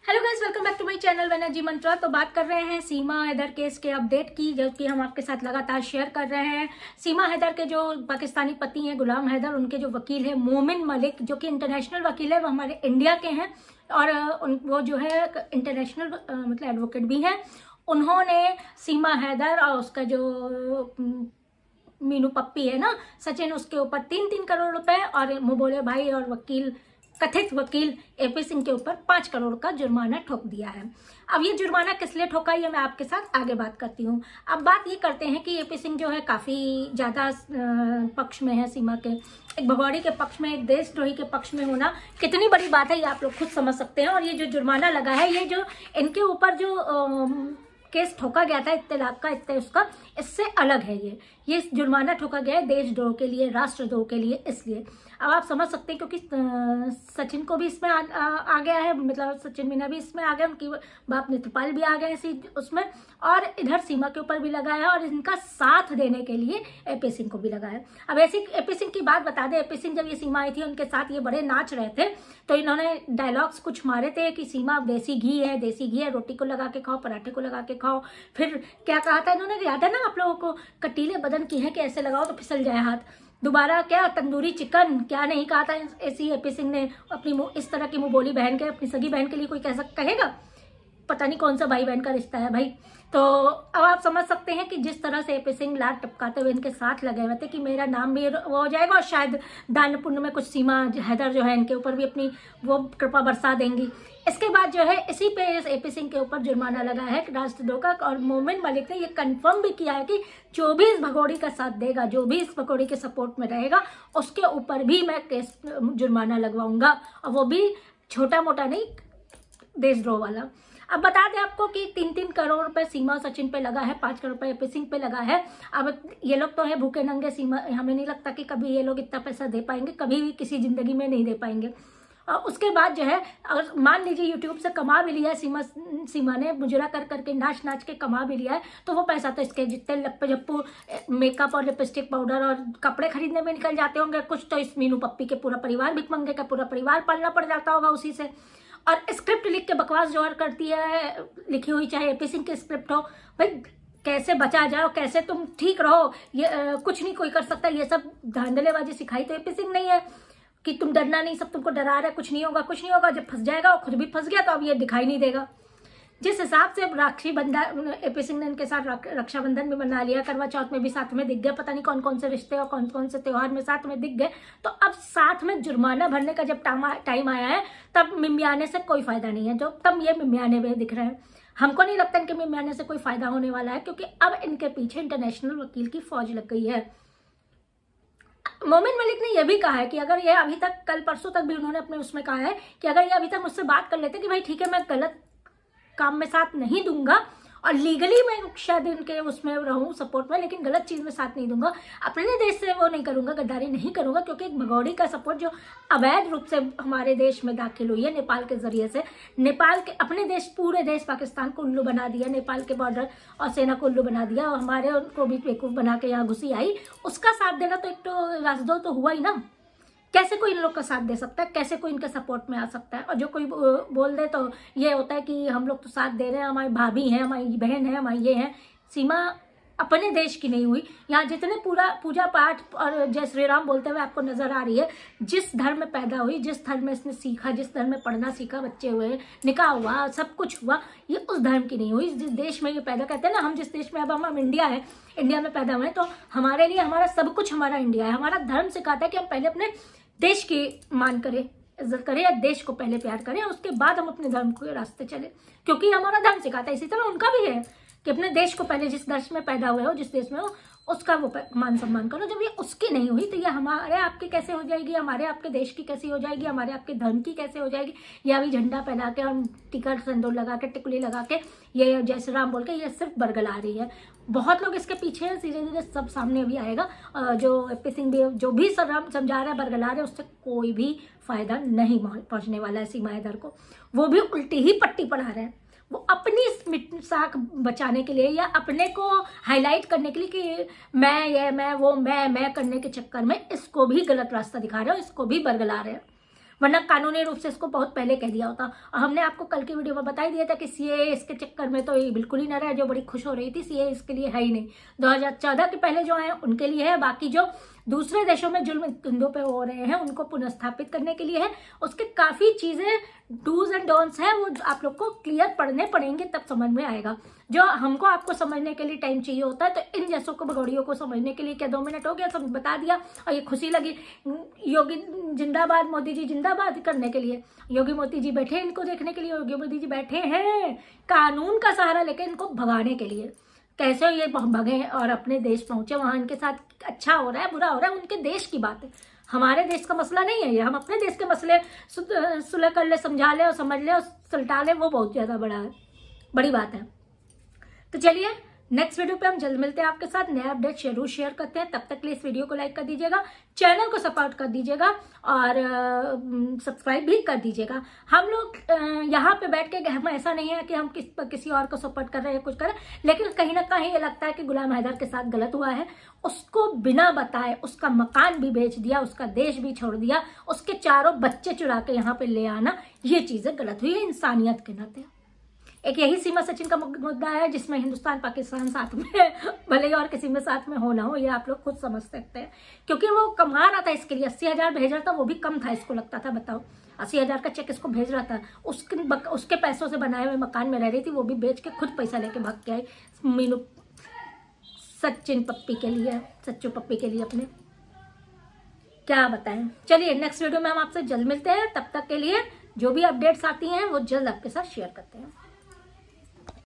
Hello guys, welcome back to my channel वैनर्जी मंत्रा। तो बात कर रहे हैं सीमा हैदर केस के अपडेट की, जो कि हम आपके साथ लगातार शेयर कर रहे हैं। सीमा हैदर के जो पाकिस्तानी पति हैं गुलाम हैदर, उनके जो वकील है मोमिन मलिक, जो कि इंटरनेशनल वकील है, वो हमारे इंडिया के हैं और वो जो है इंटरनेशनल मतलब एडवोकेट भी हैं। उन्होंने सीमा हैदर और उसका जो मीनू पप्पी है ना सचिन, उसके ऊपर 3-3 करोड़ रुपए और मुबोले भाई और वकील कथित वकील एपी सिंह के ऊपर 5 करोड़ का जुर्माना ठोक दिया है। अब ये जुर्माना किस लिए ठोका, ये मैं आपके साथ आगे बात करती हूँ। अब बात ये करते हैं कि एपी सिंह जो है काफी ज्यादा पक्ष में है सीमा के, एक भगौड़ी के पक्ष में, एक देशद्रोही के पक्ष में होना कितनी बड़ी बात है ये आप लोग खुद समझ सकते हैं। और ये जो जुर्माना लगा है, ये जो इनके ऊपर जो केस ठोका गया था इतने लाख का इतने उसका, इससे अलग है। ये जुर्माना ठोका गया है देशद्रोह के लिए, राष्ट्रद्रोह के लिए। इसलिए अब आप समझ सकते हैं क्योंकि सचिन को भी इसमें आ गया है, मतलब सचिन मीना भी इसमें आ गया, उनकी बाप नेत्रपाल भी आ गए इसी उसमें, और इधर सीमा के ऊपर भी लगा है और इनका साथ देने के लिए एपी सिंह को भी लगा है। अब ऐसी एपी सिंह की बात बता दें, एपी सिंह जब ये सीमा आई थी उनके साथ ये बड़े नाच रहे थे, तो इन्होंने डायलॉग्स कुछ मारे थे कि सीमा देसी घी है, देसी घी है, रोटी को लगा के खाओ, पराठे को लगा के खाओ। फिर क्या कहा था इन्होंने, याद है ना आप लोगों को, कटीले बदन की है कि ऐसे लगाओ तो फिसल जाए हाथ। दोबारा क्या तंदूरी चिकन, क्या नहीं कहा था ऐसी एपी सिंह ने अपनी इस तरह की मुंह बोली बहन के, अपनी सगी बहन के लिए कोई कहेगा? पता नहीं कौन सा भाई बहन का रिश्ता है भाई। तो अब आप समझ सकते हैं कि जिस तरह से एपी सिंह लात टपकाते हुए इनके साथ लगे हुए थे कि मेरा नाम भी वो हो जाएगा और शायद दान पुण्य में कुछ सीमा हैदर जो है इनके ऊपर भी अपनी वो कृपा बरसा देंगी। इसके बाद जो है इसी पे एपी सिंह के ऊपर जुर्माना लगा है राष्ट्रद्रोह का। और मोमिन मलिक ने ये कंफर्म भी किया है कि जो भी इस भगोड़ी का साथ देगा, जो भी इस भगोड़ी के सपोर्ट में रहेगा, उसके ऊपर भी मैं केस जुर्माना लगवाऊंगा, और वो भी छोटा मोटा नहीं, देशद्रोह वाला। अब बता दें आपको कि 3-3 करोड़ रुपए सीमा सचिन पे लगा है, 5 करोड़ रुपए एपी सिंह पे लगा है। अब ये लोग तो है भूखे नंगे, सीमा हमें नहीं लगता कि कभी ये लोग इतना पैसा दे पाएंगे, कभी भी किसी जिंदगी में नहीं दे पाएंगे। और उसके बाद जो है, अगर मान लीजिए यूट्यूब से कमा भी लिया सीमा ने, मुजरा कर करके नाच के कमा भी लिया है, तो वो पैसा तो इसके जितने लप्पे झप्पू मेकअप और लिपस्टिक पाउडर और कपड़े खरीदने में निकल जाते होंगे, कुछ तो इस मीनू पप्पी के पूरा परिवार, भिखमंगे का पूरा परिवार पालना पड़ जाता होगा उसी से। और स्क्रिप्ट लिख के बकवास जो और करती है लिखी हुई, चाहे एपी सिंह की स्क्रिप्ट हो, भाई कैसे बचा जाओ, कैसे तुम ठीक रहो, ये कुछ नहीं कोई कर सकता। ये सब धांधलेबाजी सिखाई तो एपी सिंह नहीं है कि तुम डरना नहीं, सब तुमको डरा रहा है, कुछ नहीं होगा कुछ नहीं होगा। जब फंस जाएगा और खुद भी फंस गया तो अब ये दिखाई नहीं देगा। जिस हिसाब से राखी बंधन एपी सिंह ने इनके साथ रक्षाबंधन भी बना लिया, करवा चौथ में भी साथ में दिख गए, पता नहीं कौन कौन से रिश्ते और कौन कौन से त्योहार में साथ में दिख गए, तो अब साथ में जुर्माना भरने का जब टाइम आया है, तब मिमियाने से कोई फायदा नहीं है। जो तब ये मिमियाने में दिख रहे हैं, हमको नहीं लगता इनके मिमियाने से कोई फायदा होने वाला है, क्योंकि अब इनके पीछे इंटरनेशनल वकील की फौज लग गई है। मोमिन मलिक ने यह भी कहा है कि अगर ये अभी तक, कल परसों तक भी उन्होंने अपने उसमें कहा है कि अगर ये अभी तक मुझसे बात कर लेते कि भाई ठीक है मैं गलत काम में साथ नहीं दूंगा और लीगली मैं शायद इनके उसमें रहूं सपोर्ट में, लेकिन गलत चीज में साथ नहीं दूंगा, अपने देश से वो नहीं करूंगा, गद्दारी नहीं करूंगा, क्योंकि एक भगौड़ी का सपोर्ट जो अवैध रूप से हमारे देश में दाखिल हुई है नेपाल के जरिए से, नेपाल के अपने देश, पूरे देश पाकिस्तान को उल्लू बना दिया, नेपाल के बॉर्डर और सेना को उल्लू बना दिया और हमारे उनको भी बेवकूफ बना के यहाँ घुसी आई, उसका साथ देना तो एक तो राजद्रोह तो हुआ ही ना। कैसे कोई इन लोग का साथ दे सकता है, कैसे कोई इनके सपोर्ट में आ सकता है? और जो कोई बोल दे तो ये होता है कि हम लोग तो साथ दे रहे हैं, हमारी भाभी हैं, हमारी बहन है, हमारी ये है। सीमा अपने देश की नहीं हुई। यहाँ जितने पूरा पूजा पाठ और जय श्री राम बोलते हुए आपको नजर आ रही है, जिस धर्म में पैदा हुई, जिस धर्म में इसने सीखा, जिस धर्म में पढ़ना सीखा, बच्चे हुए, निकाह हुआ, सब कुछ हुआ, ये उस धर्म की नहीं हुई। जिस देश में ये पैदा, कहते हैं ना, हम जिस देश में, अब हम इंडिया है, इंडिया में पैदा हुए, तो हमारे लिए हमारा सब कुछ हमारा इंडिया है। हमारा धर्म सिखाता है कि हम पहले अपने देश की मान करें, इज्जत करें, या देश को पहले प्यार करें, उसके बाद हम अपने धर्म के रास्ते चले, क्योंकि हमारा धर्म सिखाता है। इसी तरह उनका भी है कि अपने देश को पहले, जिस देश में पैदा हुए हो, जिस देश में हो, उसका वो मान सम्मान करो। जब ये उसकी नहीं हुई तो ये हमारे आपकी कैसे हो जाएगी, हमारे आपके देश की कैसी हो जाएगी, हमारे आपके धर्म की कैसे हो जाएगी? या भी झंडा पहना के और टिकट सिंदूर लगा के, टिकुली लगा के, ये जय श्री राम बोल के ये सिर्फ बरगला रही है। बहुत लोग इसके पीछे हैं, धीरे धीरे सब सामने भी आएगा। जो एपी सिंह भी जो भी समझा रहा है, बरगला रहे, उससे कोई भी फायदा नहीं पहुंचने वाला है सीमा हैदर को। वो भी उल्टी ही पट्टी पढ़ा रहे हैं, वो अपनी साख बचाने के लिए या अपने को हाईलाइट करने के लिए कि मैं ये मैं वो मैं करने के चक्कर में इसको भी गलत रास्ता दिखा रहे हो, इसको भी बरगला रहे हैं। वरना कानूनी रूप से इसको बहुत पहले कह दिया होता। और हमने आपको कल की वीडियो में बता ही दिया था कि सीए इसके चक्कर में तो ये बिल्कुल ही न रहा, जो बड़ी खुश हो रही थी सीए इसके लिए है ही नहीं। 2014 के पहले जो है उनके लिए है, बाकी जो दूसरे देशों में जुल्म हिंदुओं पे हो रहे हैं उनको पुनर्स्थापित करने के लिए है। उसके काफी चीजें डूज एंड डोंट्स है, वो आप लोग को क्लियर पढ़ने पड़ेंगे तब समझ में आएगा। जो हमको आपको समझने के लिए टाइम चाहिए होता है, तो इन जैसों को भगौड़ियों को समझने के लिए क्या 2 मिनट हो गया, सब बता दिया और ये खुशी लगी। योगी जिंदाबाद, मोदी जी जिंदाबाद करने के लिए योगी मोदी जी बैठे हैं, इनको देखने के लिए योगी मोदी जी बैठे हैं कानून का सहारा लेके इनको भगाने के लिए। कैसे ये भगे और अपने देश पहुंचे, वहां इनके साथ अच्छा हो रहा है बुरा हो रहा है उनके देश की बात है, हमारे देश का मसला नहीं है ये। हम अपने देश के मसले सुलह कर ले, समझा ले और समझ ले और सुलटा ले, वो बहुत ज्यादा बड़ी बात है। तो चलिए नेक्स्ट वीडियो पे हम जल्द मिलते हैं आपके साथ, नया अपडेट जरूर शेयर करते हैं। तब तक के लिए इस वीडियो को लाइक कर दीजिएगा, चैनल को सपोर्ट कर दीजिएगा और सब्सक्राइब भी कर दीजिएगा। हम लोग यहाँ पे बैठ के, हम ऐसा नहीं है कि हम किसी और को सपोर्ट कर रहे हैं कुछ कर रहे हैं, लेकिन कहीं ना कहीं ये लगता है कि गुलाम हैदर के साथ गलत हुआ है। उसको बिना बताए उसका मकान भी बेच दिया, उसका देश भी छोड़ दिया, उसके 4 बच्चे चुरा के यहाँ पे ले आना, ये चीजें गलत हुई है इंसानियत के नाते। एक यही सीमा सचिन का मुद्दा है जिसमें हिंदुस्तान पाकिस्तान साथ में भले ही और किसी में साथ में हो ना हो, ये आप लोग खुद समझ सकते हैं। क्योंकि वो कमा रहा था इसके लिए, 80,000 भेज रहा था, वो भी कम था इसको लगता था। बताओ 80,000 का चेक इसको भेज रहा था, उसके पैसों से बनाए हुए मकान में रह रही थी, वो भी बेच के खुद पैसा लेके भाग के आई मीनू सचिन पप्पी के लिए, सच्चू पप्पी के लिए अपने। क्या बताएं। चलिए नेक्स्ट वीडियो में हम आपसे जल्द मिलते हैं, तब तक के लिए जो भी अपडेट्स आती हैं वो जल्द आपके साथ शेयर करते हैं।